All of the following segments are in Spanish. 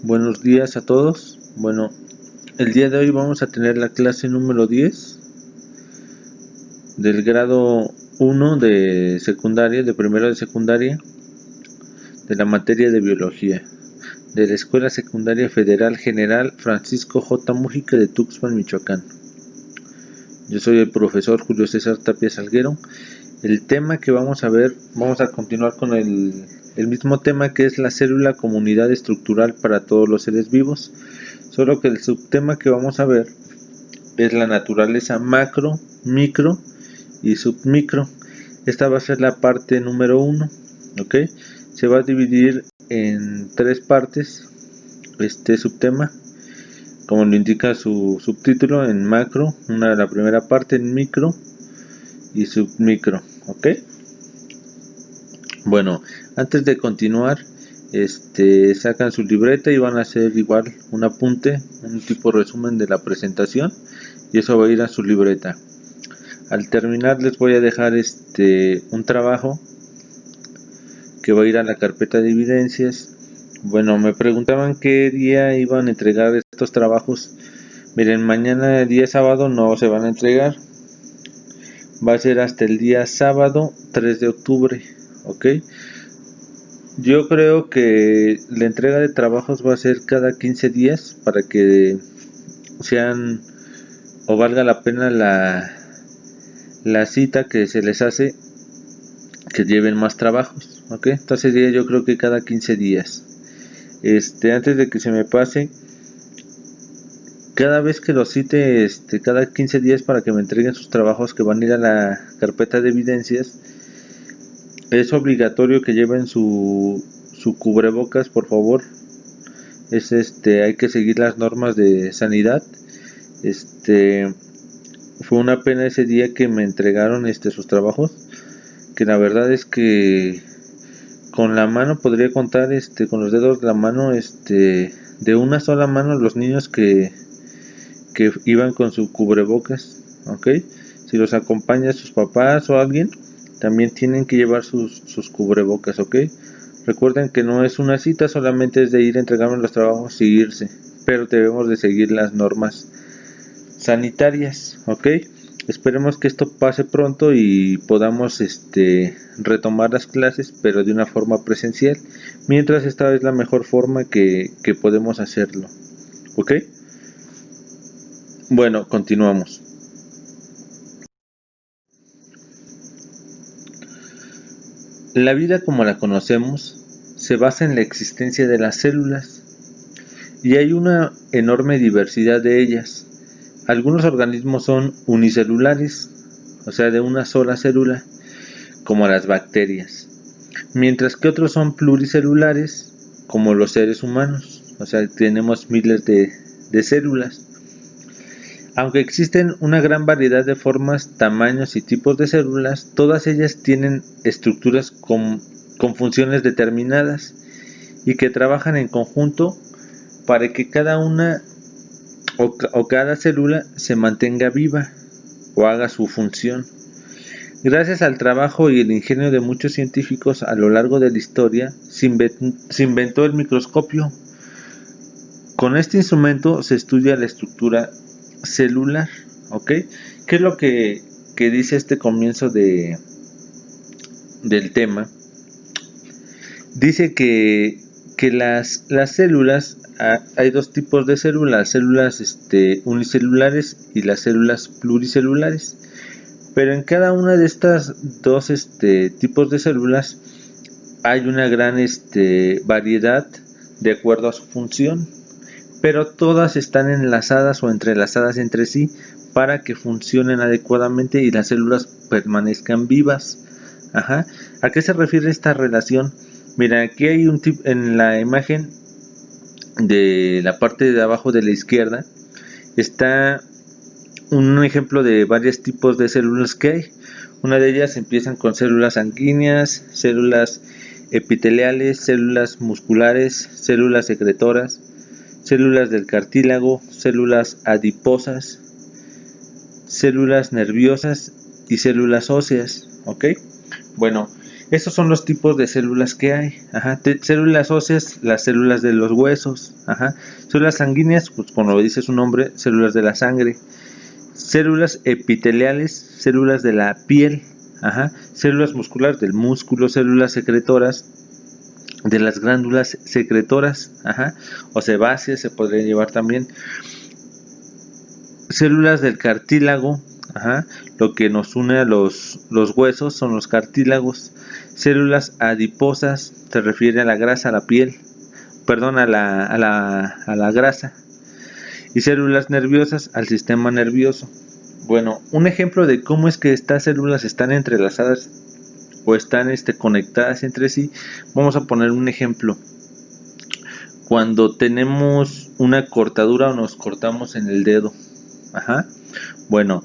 Buenos días a todos. Bueno, el día de hoy vamos a tener la clase número 10 del grado 1 de secundaria, de primero de secundaria, de la materia de biología, de la Escuela Secundaria Federal General Francisco J. Mújica de Tuxpan, Michoacán. Yo soy el profesor Julio César Tapia Salguero. El tema que vamos a ver, vamos a continuar con el mismo tema, que es la célula como unidad estructural para todos los seres vivos, solo que el subtema que vamos a ver es la naturaleza macro, micro y submicro. Esta va a ser la parte número 1, ¿ok? Se va a dividir en 3 partes este subtema, como lo indica su subtítulo, en macro, la primera parte, en micro y submicro, ¿ok? Bueno, antes de continuar, sacan su libreta y van a hacer igual un apunte, un tipo resumen de la presentación, y eso va a ir a su libreta. Al terminar les voy a dejar un trabajo que va a ir a la carpeta de evidencias. Bueno, me preguntaban qué día iban a entregar estos trabajos. Miren, mañana, día sábado, no se van a entregar. Va a ser hasta el día sábado 3 de octubre, ¿ok? Yo creo que la entrega de trabajos va a ser cada 15 días para que sean o valga la pena la cita que se les hace, que lleven más trabajos, ¿ok? Entonces yo creo que cada 15 días. Antes de que se me pase, cada vez que los cite, cada 15 días, para que me entreguen sus trabajos que van a ir a la carpeta de evidencias, es obligatorio que lleven su cubrebocas, por favor. Hay que seguir las normas de sanidad. Fue una pena ese día que me entregaron sus trabajos, que la verdad es que con la mano podría contar, con los dedos de la mano, de una sola mano, los niños que iban con su cubrebocas, ¿ok? Si los acompaña sus papás o alguien, también tienen que llevar sus cubrebocas, ¿ok? Recuerden que no es una cita, solamente es de ir a entregarme los trabajos y irse, pero debemos de seguir las normas sanitarias, ¿ok? Esperemos que esto pase pronto y podamos retomar las clases, pero de una forma presencial, mientras esta es la mejor forma que podemos hacerlo, ¿ok? Bueno, continuamos. La vida como la conocemos se basa en la existencia de las células, y hay una enorme diversidad de ellas. Algunos organismos son unicelulares, o sea, de una sola célula, como las bacterias, mientras que otros son pluricelulares, como los seres humanos, o sea, tenemos miles de células. Aunque existen una gran variedad de formas, tamaños y tipos de células, todas ellas tienen estructuras con funciones determinadas y que trabajan en conjunto para que cada una o cada célula se mantenga viva o haga su función. Gracias al trabajo y el ingenio de muchos científicos a lo largo de la historia, se inventó el microscopio. Con este instrumento se estudia la estructura celular, ¿ok? ¿Qué es lo que dice este comienzo del tema? Dice que las células, hay dos tipos de células unicelulares y las células pluricelulares, pero en cada una de estas dos tipos de células hay una gran variedad de acuerdo a su función, pero todas están enlazadas o entrelazadas entre sí para que funcionen adecuadamente y las células permanezcan vivas. Ajá. ¿A qué se refiere esta relación? Mira, aquí hay un tip en la imagen de la parte de abajo de la izquierda. Está un ejemplo de varios tipos de células que hay. Una de ellas empiezan con células sanguíneas, células epiteliales, células musculares, células secretoras, células del cartílago, células adiposas, células nerviosas y células óseas, ¿ok? Bueno, Estos son los tipos de células que hay. Células óseas, las células de los huesos. Células sanguíneas, pues como lo dice su nombre, células de la sangre. Células epiteliales, células de la piel. Células musculares del músculo, células secretoras de las glándulas secretoras, o sebáceas se podría llevar también. Células del cartílago, lo que nos une a los huesos son los cartílagos. Células adiposas, se refiere a la grasa, a la piel, perdón, a la grasa. Y células nerviosas, al sistema nervioso. Bueno, un ejemplo de cómo es que estas células están entrelazadas o están conectadas entre sí, vamos a poner un ejemplo. Cuando tenemos una cortadura o nos cortamos en el dedo, bueno,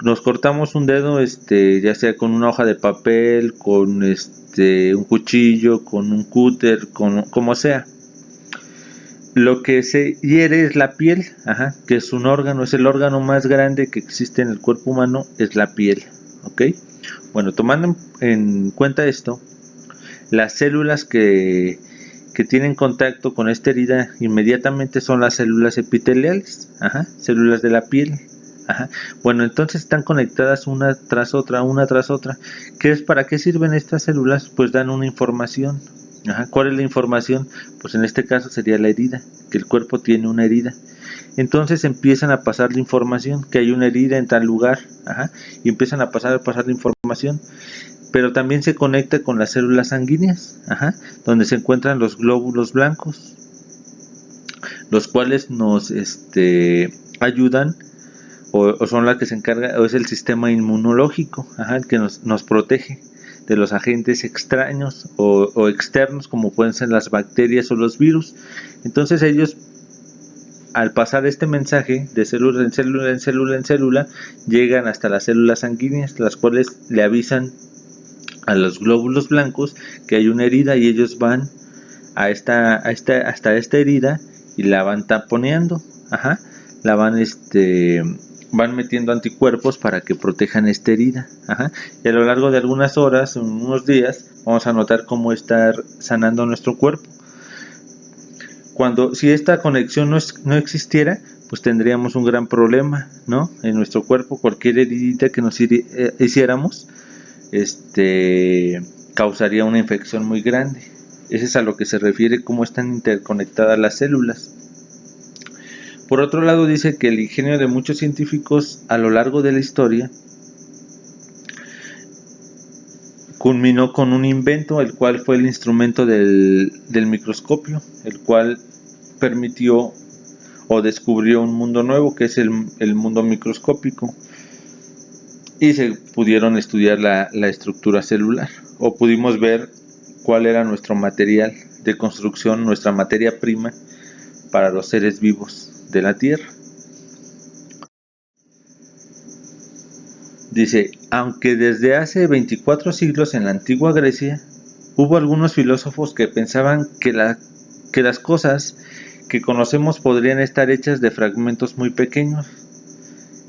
nos cortamos un dedo, ya sea con una hoja de papel, con un cuchillo, con un cúter, como sea. Lo que se hiere es la piel, que es un órgano, es el órgano más grande que existe en el cuerpo humano, es la piel, ¿ok? Bueno, tomando en cuenta esto, las células que tienen contacto con esta herida inmediatamente son las células epiteliales, células de la piel. Bueno, entonces están conectadas una tras otra. ¿Para qué sirven estas células? Pues dan una información. ¿Cuál es la información? Pues en este caso sería la herida, que el cuerpo tiene una herida. Entonces empiezan a pasar la información, que hay una herida en tal lugar, y empiezan a pasar la información. Pero también se conecta con las células sanguíneas, donde se encuentran los glóbulos blancos, los cuales nos ayudan o son las que se encarga, o es el sistema inmunológico, el que nos protege de los agentes extraños o externos, como pueden ser las bacterias o los virus. Entonces ellos, al pasar este mensaje de célula en célula en célula en célula, llegan hasta las células sanguíneas, las cuales le avisan a los glóbulos blancos que hay una herida, y ellos van hasta esta herida y la van taponeando, la van metiendo anticuerpos para que protejan esta herida, y a lo largo de algunas horas, unos días, vamos a notar cómo está sanando nuestro cuerpo. Si esta conexión no existiera, pues tendríamos un gran problema, ¿no? En nuestro cuerpo, cualquier heridita que nos hiciéramos, causaría una infección muy grande. Eso es a lo que se refiere cómo están interconectadas las células. Por otro lado, dice que el ingenio de muchos científicos a lo largo de la historia culminó con un invento, el cual fue el instrumento del microscopio, el cual permitió o descubrió un mundo nuevo, que es el mundo microscópico, y se pudieron estudiar la estructura celular, o pudimos ver cuál era nuestro material de construcción, nuestra materia prima para los seres vivos de la Tierra. Dice, aunque desde hace 24 siglos en la antigua Grecia hubo algunos filósofos que pensaban que las cosas que conocemos podrían estar hechas de fragmentos muy pequeños,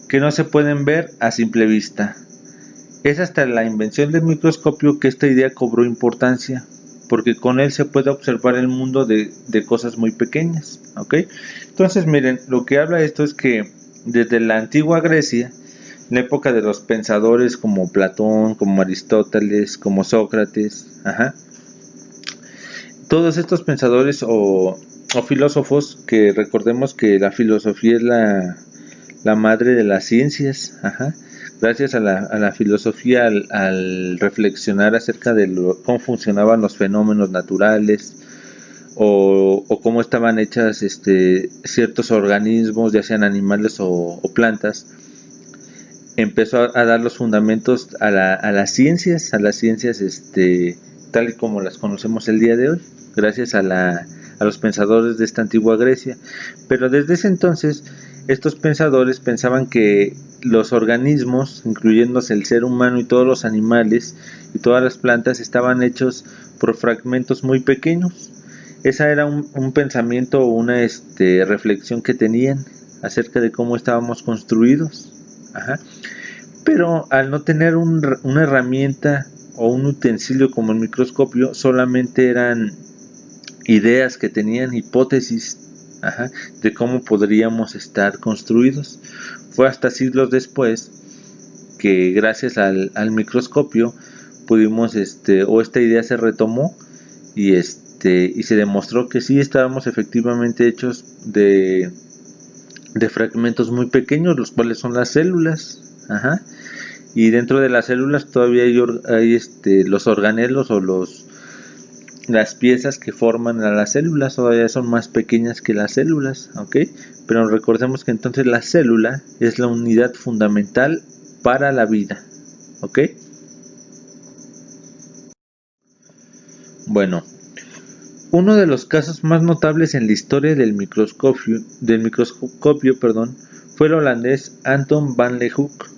que no se pueden ver a simple vista. Es hasta la invención del microscopio que esta idea cobró importancia, porque con él se puede observar el mundo de cosas muy pequeñas, ¿ok? Entonces miren, lo que habla esto es que desde la antigua Grecia, en la época de los pensadores como Platón, como Aristóteles, como Sócrates, todos estos pensadores o filósofos, que recordemos que la filosofía es la madre de las ciencias, gracias a la filosofía, al reflexionar acerca de cómo funcionaban los fenómenos naturales o cómo estaban hechas ciertos organismos, ya sean animales o plantas, empezó a dar los fundamentos a las ciencias tal y como las conocemos el día de hoy, gracias a los pensadores de esta antigua Grecia. Pero desde ese entonces, estos pensadores pensaban que los organismos, incluyéndose el ser humano y todos los animales y todas las plantas, estaban hechos por fragmentos muy pequeños. Esa era un pensamiento o una reflexión que tenían acerca de cómo estábamos construidos. Pero al no tener una herramienta o un utensilio como el microscopio solamente eran ideas que tenían, hipótesis, de cómo podríamos estar construidos. Fue hasta siglos después que gracias al microscopio pudimos, o esta idea se retomó y se demostró que sí estábamos efectivamente hechos de fragmentos muy pequeños, los cuales son las células. Y dentro de las células todavía hay los organelos o las piezas que forman a las células todavía son más pequeñas que las células, ¿ok? Pero recordemos que entonces la célula es la unidad fundamental para la vida, ¿ok? Bueno, uno de los casos más notables en la historia del microscopio, fue el holandés Anton van Leeuwenhoek,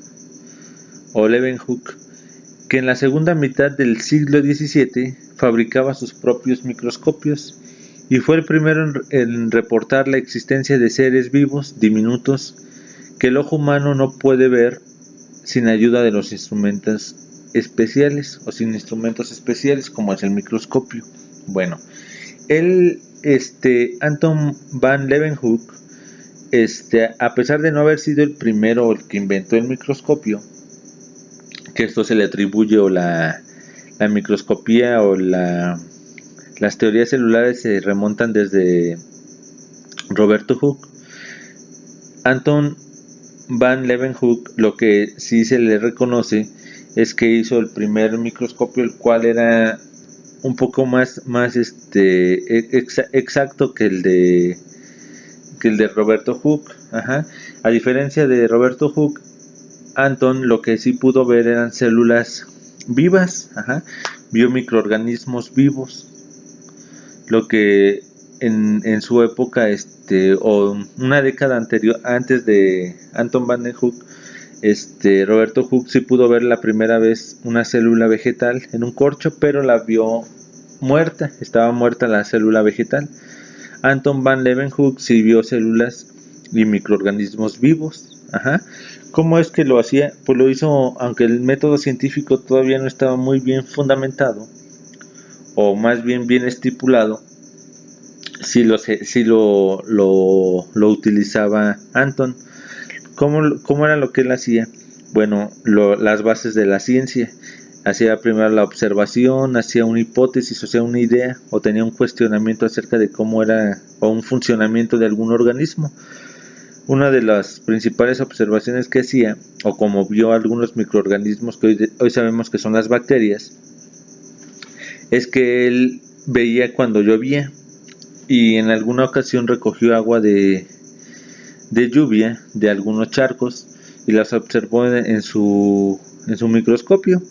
que en la segunda mitad del siglo XVII fabricaba sus propios microscopios y fue el primero en reportar la existencia de seres vivos diminutos que el ojo humano no puede ver sin ayuda de los instrumentos especiales o sin instrumentos especiales como es el microscopio. Bueno, Anton van Leeuwenhoek, a pesar de no haber sido el primero el que inventó el microscopio, que esto se le atribuye, o la microscopía o las teorías celulares se remontan desde Roberto Hooke. Anton van Leeuwenhoek, lo que sí se le reconoce es que hizo el primer microscopio, el cual era un poco más exacto que el de Roberto Hooke. A diferencia de Roberto Hooke, Anton lo que sí pudo ver eran células vivas, vio microorganismos vivos, lo que en su época, o una década anterior, antes de Anton van Leeuwenhoek, Roberto Hooke sí pudo ver la primera vez una célula vegetal en un corcho, pero la vio muerta, estaba muerta la célula vegetal. Anton van Leeuwenhoek sí vio células y microorganismos vivos. ¿Cómo es que lo hacía? Pues lo hizo, aunque el método científico todavía no estaba muy bien fundamentado, o más bien estipulado, sí lo utilizaba Anton. ¿Cómo era lo que él hacía? Bueno, las bases de la ciencia. Hacía primero la observación, hacía una hipótesis, o sea, una idea, o tenía un cuestionamiento acerca de cómo era o un funcionamiento de algún organismo. Una de las principales observaciones que hacía, o como vio algunos microorganismos que hoy sabemos que son las bacterias, es que él veía cuando llovía y en alguna ocasión recogió agua de lluvia de algunos charcos y las observó en su microscopio,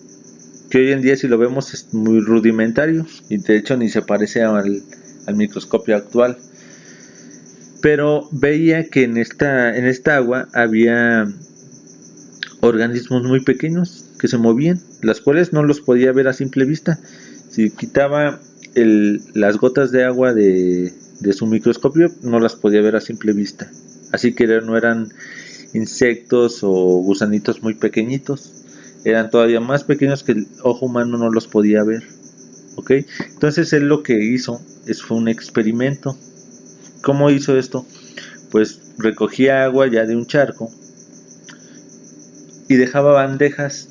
que hoy en día si lo vemos es muy rudimentario y de hecho ni se parece al microscopio actual. Pero veía que en esta agua había organismos muy pequeños que se movían, las cuales no los podía ver a simple vista. Si quitaba las gotas de agua de su microscopio, no las podía ver a simple vista. Así que no eran insectos o gusanitos muy pequeñitos, eran todavía más pequeños que el ojo humano no los podía ver. ¿Ok? Entonces él lo que hizo fue un experimento. ¿Cómo hizo esto? Pues recogía agua ya de un charco y dejaba bandejas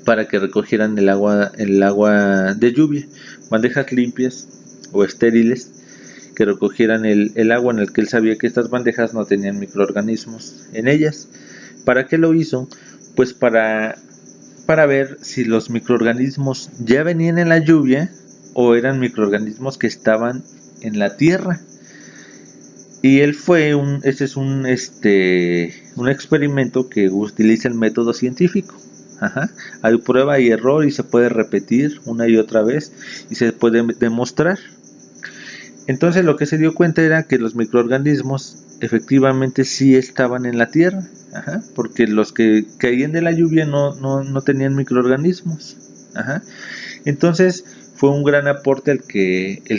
para que recogieran el agua de lluvia, bandejas limpias o estériles que recogieran el agua, en el que él sabía que estas bandejas no tenían microorganismos en ellas. ¿Para qué lo hizo? Pues para ver si los microorganismos ya venían en la lluvia o eran microorganismos que estaban en la tierra. Y ese es un experimento que utiliza el método científico. Hay prueba y error y se puede repetir una y otra vez y se puede demostrar. Entonces lo que se dio cuenta era que los microorganismos efectivamente sí estaban en la tierra, porque los que caían de la lluvia no tenían microorganismos. Entonces fue un gran aporte el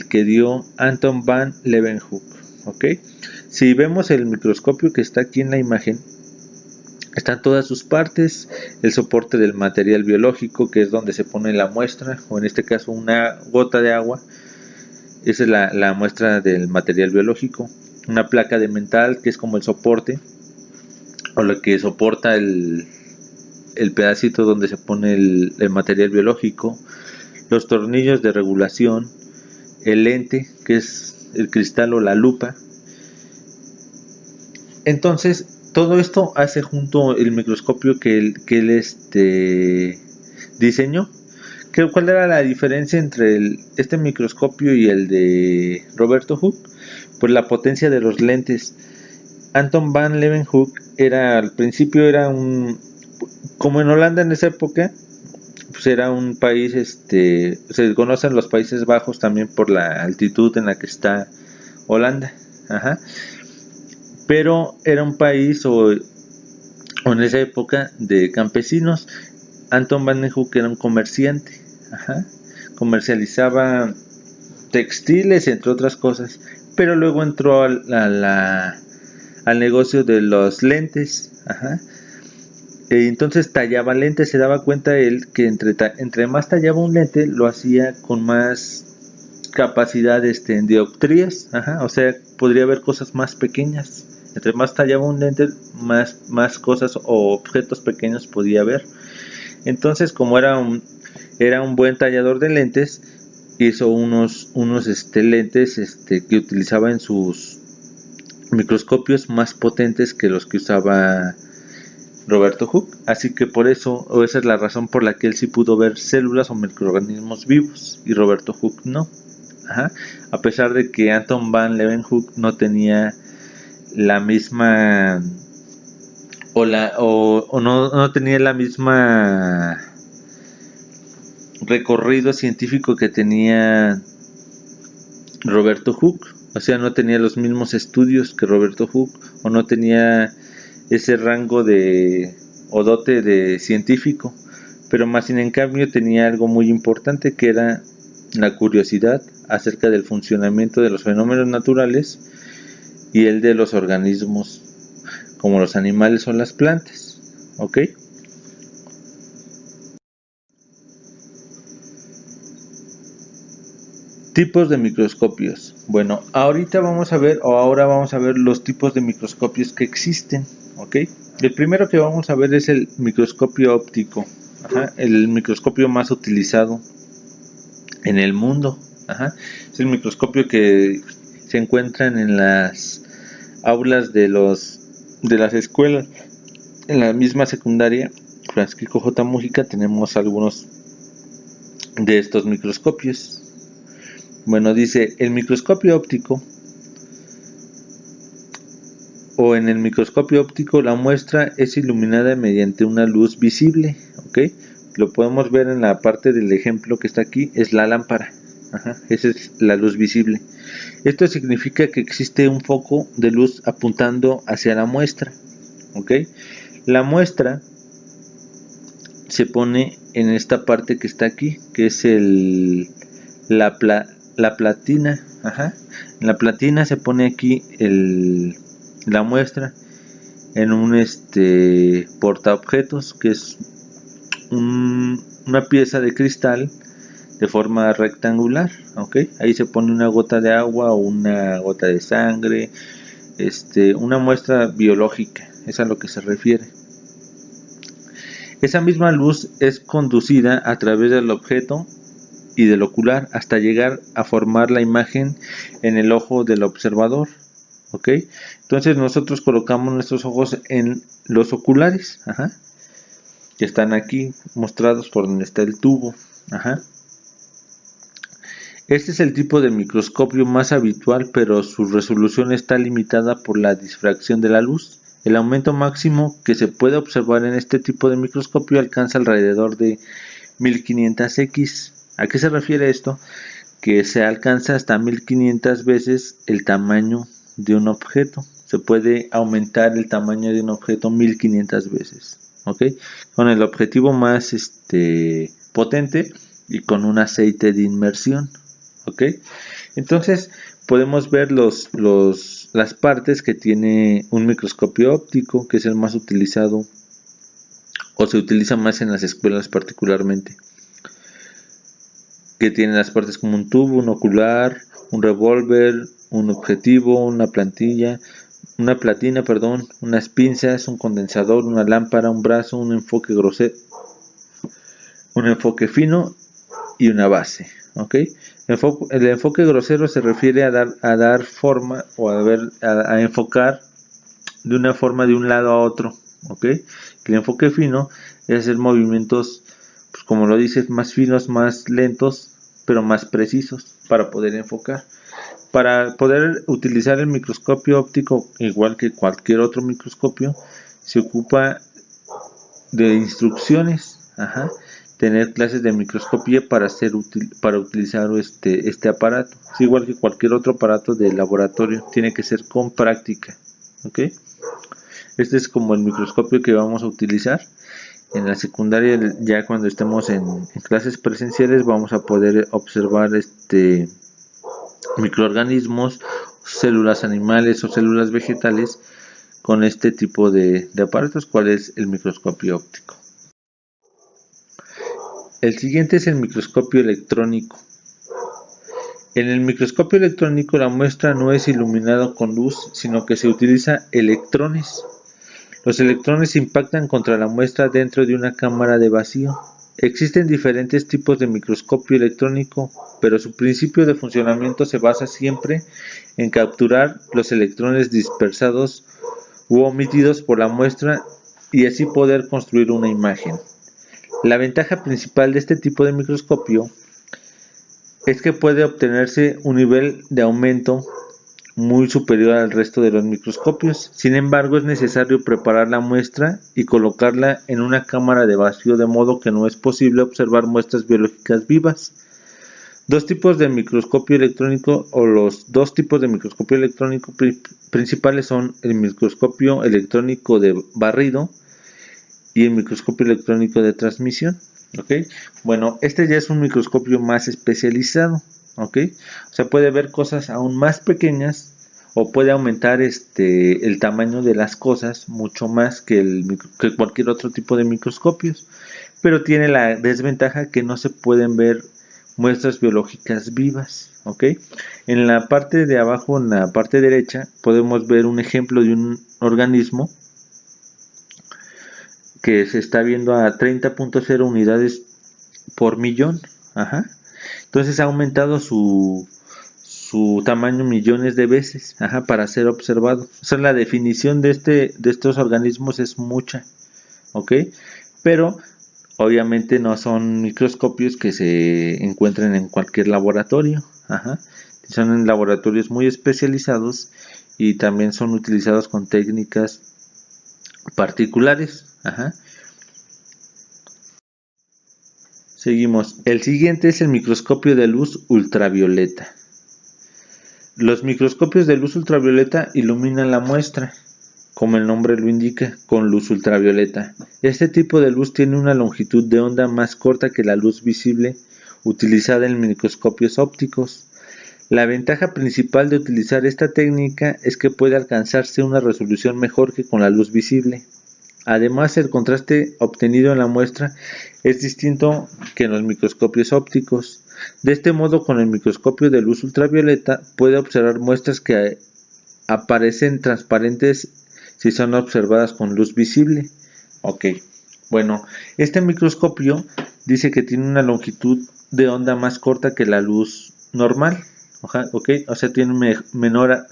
que dio Anton van Leeuwenhoek. ¿Okay? Si vemos el microscopio que está aquí en la imagen, Están todas sus partes, el soporte del material biológico, que es donde se pone la muestra, o en este caso una gota de agua. Esa es la muestra del material biológico. Una placa de metal, que es como el soporte, o lo que soporta el pedacito donde se pone el material biológico. Los tornillos de regulación, el lente, que es el cristal o la lupa. Entonces, todo esto hace junto el microscopio que él diseñó. ¿Cuál era la diferencia entre este microscopio y el de Roberto Hooke? Pues la potencia de los lentes. Anton van Leeuwenhoek al principio era como en Holanda en esa época, pues era un país, se conocen los Países Bajos también por la altitud en la que está Holanda. Ajá. Pero era un país o en esa época de campesinos. Anton van Leeuwenhoek era un comerciante. Ajá. Comercializaba textiles, entre otras cosas, pero luego entró al negocio de los lentes. Ajá. Entonces tallaba lentes. Se daba cuenta él que entre más tallaba un lente, lo hacía con más capacidad en dioptrías. Ajá. O sea, podría ver cosas más pequeñas. Entre más tallaba un lente, más cosas o objetos pequeños podía ver. Entonces, como era un buen tallador de lentes, hizo unos lentes que utilizaba en sus microscopios más potentes que los que usaba Roberto Hooke. Así que por eso, o esa es la razón por la que él sí pudo ver células o microorganismos vivos y Roberto Hooke no. Ajá. A pesar de que Anton van Leeuwenhoek no tenía la misma no tenía la misma recorrido científico que tenía Roberto Hooke. O sea, no tenía los mismos estudios que Roberto Hooke, o no tenía ese rango o dote de científico, pero más sin en cambio tenía algo muy importante, que era la curiosidad acerca del funcionamiento de los fenómenos naturales y el de los organismos como los animales o las plantas. ¿Ok? Tipos de microscopios. Bueno, ahora vamos a ver los tipos de microscopios que existen. ¿Ok? El primero que vamos a ver es el microscopio óptico. Ajá, el microscopio más utilizado en el mundo. Ajá, es el microscopio que se encuentran en las aulas de las escuelas. En la misma secundaria Francisco J. Múgica tenemos algunos de estos microscopios. Bueno, dice el microscopio óptico, o en el microscopio óptico la muestra es iluminada mediante una luz visible. ¿Ok? Lo podemos ver en la parte del ejemplo que está aquí, es la lámpara. Ajá, esa es la luz visible. Esto significa que existe un foco de luz apuntando hacia la muestra. ¿Ok? La muestra se pone en esta parte que está aquí, que es la platina. Ajá. En la platina se pone aquí la muestra en un portaobjetos, que es una pieza de cristal de forma rectangular. ¿Ok? Ahí se pone una gota de agua o una gota de sangre, una muestra biológica, es a lo que se refiere. Esa misma luz es conducida a través del objeto y del ocular hasta llegar a formar la imagen en el ojo del observador. ¿Ok? Entonces nosotros colocamos nuestros ojos en los oculares. Ajá, que están aquí mostrados por donde está el tubo. Ajá. Este es el tipo de microscopio más habitual, pero su resolución está limitada por la difracción de la luz. El aumento máximo que se puede observar en este tipo de microscopio alcanza alrededor de 1500x. ¿A qué se refiere esto? Que se alcanza hasta 1500 veces el tamaño de un objeto. Se puede aumentar el tamaño de un objeto 1500 veces. ¿Ok? Con el objetivo más potente y con un aceite de inmersión. ¿Ok? Entonces podemos ver las partes que tiene un microscopio óptico, que es el más utilizado o se utiliza más en las escuelas particularmente, que tienen las partes como un tubo, un ocular, un revólver, un objetivo, una platina, unas pinzas, un condensador, una lámpara, un brazo, un enfoque grosero, un enfoque fino y una base. ¿Ok? El enfoque grosero se refiere a dar forma o a enfocar de una forma de un lado a otro. ¿Ok? El enfoque fino es hacer movimientos, pues como lo dices, más finos, más lentos, pero más precisos para poder enfocar. Para poder utilizar el microscopio óptico, igual que cualquier otro microscopio, se ocupa de instrucciones, tener clases de microscopía para utilizar este aparato. Es igual que cualquier otro aparato de laboratorio, tiene que ser con práctica. ¿Ok? Este es como el microscopio que vamos a utilizar. En la secundaria, ya cuando estemos en clases presenciales, vamos a poder observar microorganismos, células animales o células vegetales con este tipo de aparatos, cuál es el microscopio óptico. El siguiente es el microscopio electrónico. En el microscopio electrónico la muestra no es iluminada con luz, sino que se utiliza electrones. Los electrones impactan contra la muestra dentro de una cámara de vacío. Existen diferentes tipos de microscopio electrónico, pero su principio de funcionamiento se basa siempre en capturar los electrones dispersados u omitidos por la muestra y así poder construir una imagen. La ventaja principal de este tipo de microscopio es que puede obtenerse un nivel de aumento muy superior al resto de los microscopios. Sin embargo, es necesario preparar la muestra y colocarla en una cámara de vacío, de modo que no es posible observar muestras biológicas vivas. Dos tipos de microscopio electrónico, o los dos tipos de microscopio electrónico principales, son el microscopio electrónico de barrido y el microscopio electrónico de transmisión. ¿Okay? Bueno, este ya es un microscopio más especializado. ¿Okay? O sea, puede ver cosas aún más pequeñas o puede aumentar el tamaño de las cosas mucho más que cualquier otro tipo de microscopios, pero tiene la desventaja que no se pueden ver muestras biológicas vivas. ¿Okay? En la parte de abajo, en la parte derecha, podemos ver un ejemplo de un organismo que se está viendo a 30.0 unidades por millón. Entonces ha aumentado su tamaño millones de veces, para ser observado. O sea, la definición de estos organismos es mucha, ¿ok? Pero obviamente no son microscopios que se encuentren en cualquier laboratorio, son en laboratorios muy especializados y también son utilizados con técnicas particulares. Seguimos. El siguiente es el microscopio de luz ultravioleta. Los microscopios de luz ultravioleta iluminan la muestra, como el nombre lo indica, con luz ultravioleta. Este tipo de luz tiene una longitud de onda más corta que la luz visible utilizada en microscopios ópticos. La ventaja principal de utilizar esta técnica es que puede alcanzarse una resolución mejor que con la luz visible. Además, el contraste obtenido en la muestra es distinto que en los microscopios ópticos. De este modo, con el microscopio de luz ultravioleta puede observar muestras que aparecen transparentes si son observadas con luz visible. Ok, bueno, este microscopio dice que tiene una longitud de onda más corta que la luz normal. Okay, o sea, tiene un menor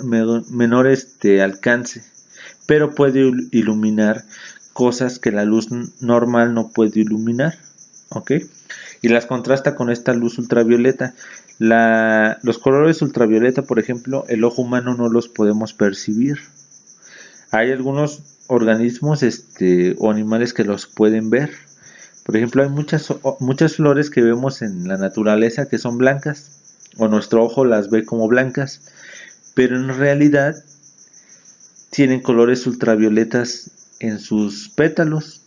alcance, pero puede iluminar cosas que la luz normal no puede iluminar. ¿Ok? Y las contrasta con esta luz ultravioleta. Los colores ultravioleta, por ejemplo, el ojo humano no los podemos percibir. Hay algunos organismos o animales que los pueden ver. Por ejemplo, hay muchas flores que vemos en la naturaleza que son blancas, o nuestro ojo las ve como blancas, pero en realidad tienen colores ultravioletas en sus pétalos,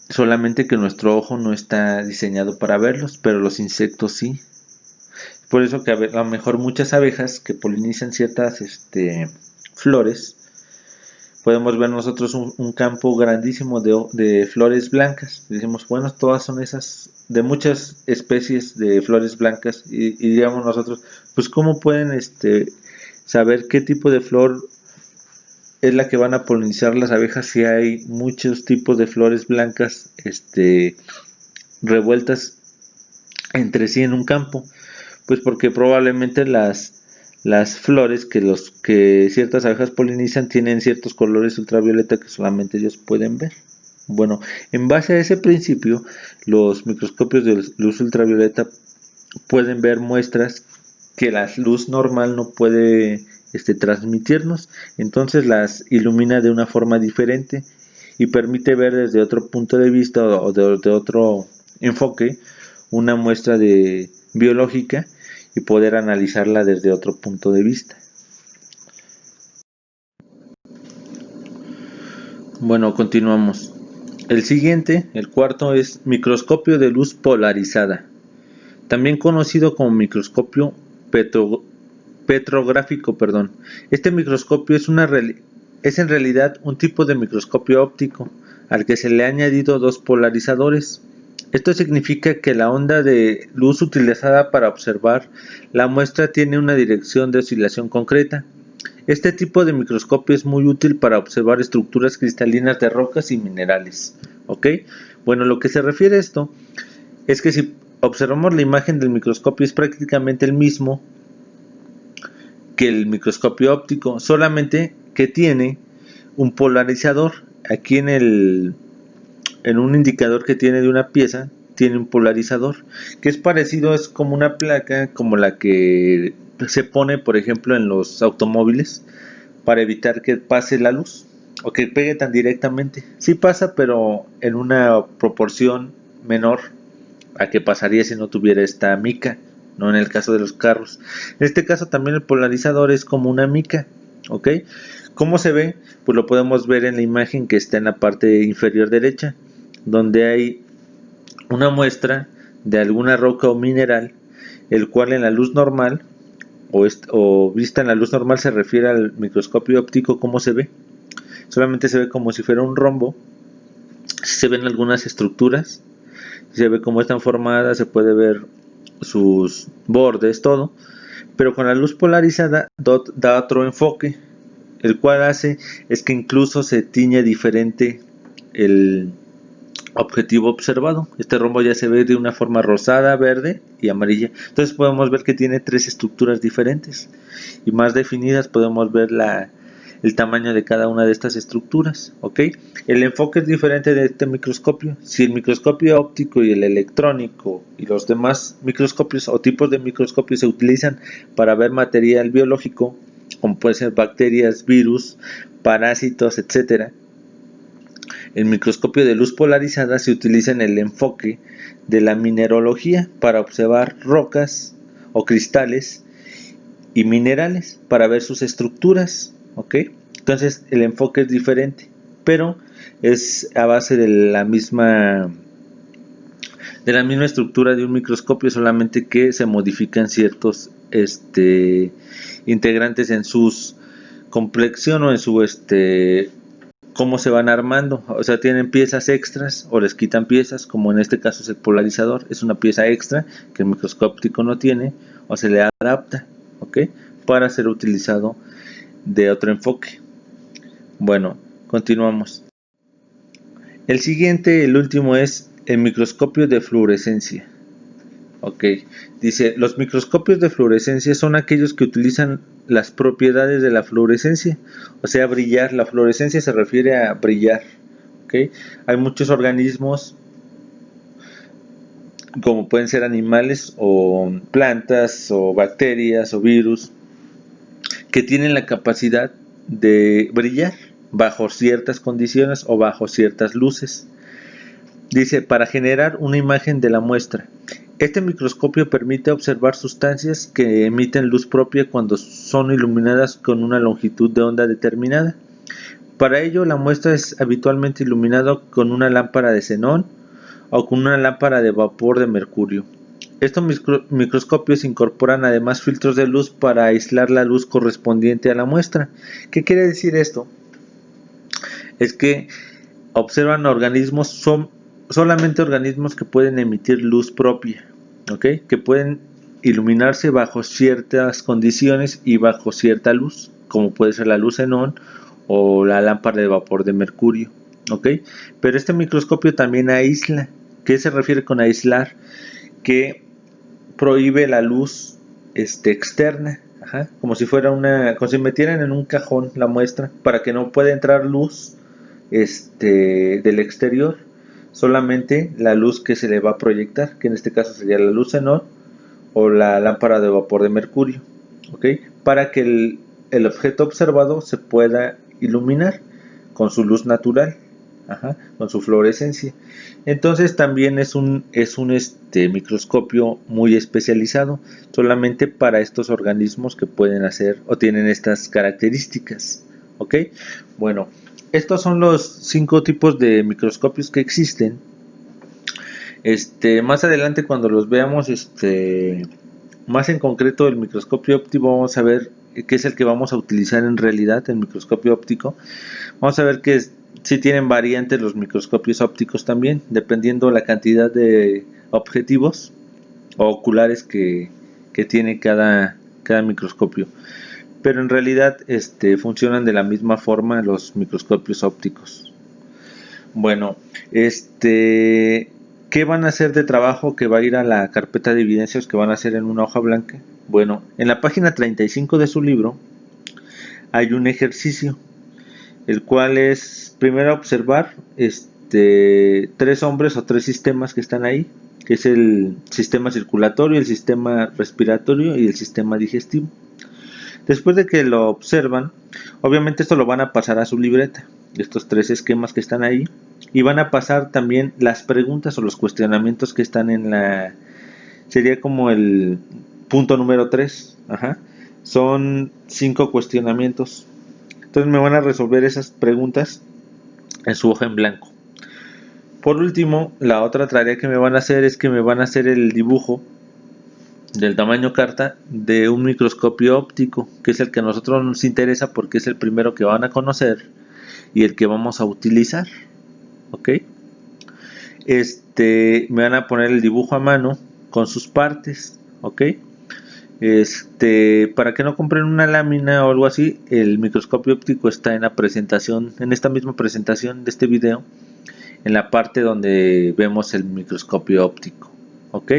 solamente que nuestro ojo no está diseñado para verlos, pero los insectos sí. Por eso que a lo mejor muchas abejas que polinizan ciertas flores podemos ver nosotros un campo grandísimo de flores blancas. Decimos, bueno, todas son esas, de muchas especies de flores blancas, y digamos nosotros, pues cómo pueden saber qué tipo de flor es la que van a polinizar las abejas si hay muchos tipos de flores blancas revueltas entre sí en un campo. Pues porque probablemente las flores que ciertas abejas polinizan tienen ciertos colores ultravioleta que solamente ellos pueden ver. Bueno, en base a ese principio, los microscopios de luz ultravioleta pueden ver muestras que la luz normal no puede transmitirnos, entonces las ilumina de una forma diferente y permite ver desde otro punto de vista o de otro enfoque una muestra biológica y poder analizarla desde otro punto de vista. Bueno, continuamos. El siguiente, el cuarto, es microscopio de luz polarizada, también conocido como microscopio petrográfico. Este microscopio es en realidad un tipo de microscopio óptico al que se le han añadido dos polarizadores. Esto significa que la onda de luz utilizada para observar la muestra tiene una dirección de oscilación concreta. Este tipo de microscopio es muy útil para observar estructuras cristalinas de rocas y minerales. ¿Ok? Bueno, lo que se refiere a esto es que si observamos la imagen del microscopio es prácticamente el mismo que el microscopio óptico, solamente que tiene un polarizador. Aquí en un indicador que tiene de una pieza, tiene un polarizador, que es parecido, es como una placa, como la que se pone, por ejemplo, en los automóviles, para evitar que pase la luz, o que pegue tan directamente. Sí pasa, pero en una proporción menor a que pasaría si no tuviera esta mica, no en el caso de los carros. En este caso también el polarizador es como una mica, ¿ok? ¿Cómo se ve? Pues lo podemos ver en la imagen que está en la parte inferior derecha, donde hay una muestra de alguna roca o mineral, el cual en la luz normal o vista en la luz normal se refiere al microscopio óptico. ¿Cómo se ve? Solamente se ve como si fuera un rombo. Se ven algunas estructuras, se ve cómo están formadas, se puede ver sus bordes, todo, pero con la luz polarizada da otro enfoque, el cual hace es que incluso se tiñe diferente el objetivo observado. Este rombo ya se ve de una forma rosada, verde y amarilla. Entonces podemos ver que tiene tres estructuras diferentes y más definidas. Podemos ver el tamaño de cada una de estas estructuras, ¿ok? El enfoque es diferente de este microscopio. Si el microscopio óptico y el electrónico y los demás microscopios o tipos de microscopios se utilizan para ver material biológico, como pueden ser bacterias, virus, parásitos, etcétera, el microscopio de luz polarizada se utiliza en el enfoque de la mineralogía para observar rocas o cristales y minerales para ver sus estructuras, ¿ok? Entonces el enfoque es diferente, pero es a base de la misma estructura de un microscopio, solamente que se modifican ciertos integrantes en sus complexión o en su cómo se van armando. O sea, tienen piezas extras o les quitan piezas, como en este caso es el polarizador, es una pieza extra que el microscopio óptico no tiene, o se le adapta, ¿ok? Para ser utilizado de otro enfoque. Bueno, continuamos. El siguiente, el último, es el microscopio de fluorescencia. Ok, dice, los microscopios de fluorescencia son aquellos que utilizan las propiedades de la fluorescencia, o sea, brillar. La fluorescencia se refiere a brillar, ¿ok? Hay muchos organismos, como pueden ser animales o plantas o bacterias o virus, que tienen la capacidad de brillar bajo ciertas condiciones o bajo ciertas luces. Dice, para generar una imagen de la muestra. Este microscopio permite observar sustancias que emiten luz propia cuando son iluminadas con una longitud de onda determinada. Para ello, la muestra es habitualmente iluminada con una lámpara de xenón o con una lámpara de vapor de mercurio. Estos microscopios incorporan además filtros de luz para aislar la luz correspondiente a la muestra. ¿Qué quiere decir esto? es que observan organismos, son solamente organismos que pueden emitir luz propia, ¿ok? Que pueden iluminarse bajo ciertas condiciones y bajo cierta luz, como puede ser la luz xenón o la lámpara de vapor de mercurio, ¿ok? Pero este microscopio también aísla. ¿Qué se refiere con aislar? Que prohíbe la luz externa, como si fuera como si metieran en un cajón la muestra, para que no pueda entrar luz del exterior, solamente la luz que se le va a proyectar, que en este caso sería la luz xenón o la lámpara de vapor de mercurio, ¿ok? Para que el objeto observado se pueda iluminar con su luz natural, con su fluorescencia. Entonces también es un microscopio muy especializado, solamente para estos organismos que pueden hacer o tienen estas características, ¿ok? Bueno, estos son los 5 tipos de microscopios que existen. Más adelante, cuando los veamos más en concreto, el microscopio óptico, vamos a ver qué es el que vamos a utilizar en realidad, el microscopio óptico. Vamos a ver que sí tienen variantes los microscopios ópticos también, dependiendo la cantidad de objetivos o oculares que tiene cada microscopio. Pero en realidad funcionan de la misma forma los microscopios ópticos. Bueno, ¿qué van a hacer de trabajo que va a ir a la carpeta de evidencias que van a hacer en una hoja blanca? Bueno, en la página 35 de su libro hay un ejercicio, el cual es primero observar 3 hombres o 3 sistemas que están ahí, que es el sistema circulatorio, el sistema respiratorio y el sistema digestivo. Después de que lo observan, obviamente esto lo van a pasar a su libreta, estos 3 esquemas que están ahí, y van a pasar también las preguntas o los cuestionamientos que están sería como el punto número 3, son 5 cuestionamientos. Entonces me van a resolver esas preguntas en su hoja en blanco. Por último, la otra tarea que me van a hacer es que me van a hacer el dibujo del tamaño carta de un microscopio óptico, que es el que a nosotros nos interesa porque es el primero que van a conocer y el que vamos a utilizar, ¿ok? Me van a poner el dibujo a mano con sus partes, ¿ok? Para que no compren una lámina o algo así, el microscopio óptico está en la presentación, en esta misma presentación de este video, en la parte donde vemos el microscopio óptico, ¿ok?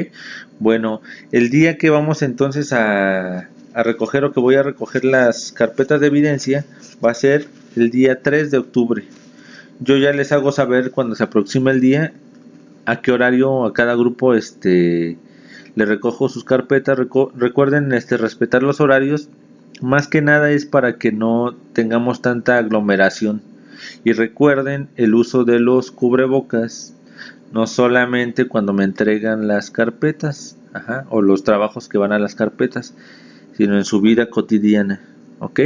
Bueno, el día que vamos entonces a recoger o que voy a recoger las carpetas de evidencia va a ser el día 3 de octubre. Yo ya les hago saber cuando se aproxima el día a qué horario a cada grupo le recojo sus carpetas. Recuerden respetar los horarios, más que nada es para que no tengamos tanta aglomeración. Y recuerden el uso de los cubrebocas, no solamente cuando me entregan las carpetas, o los trabajos que van a las carpetas, sino en su vida cotidiana, ¿ok?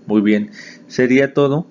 Muy bien, sería todo.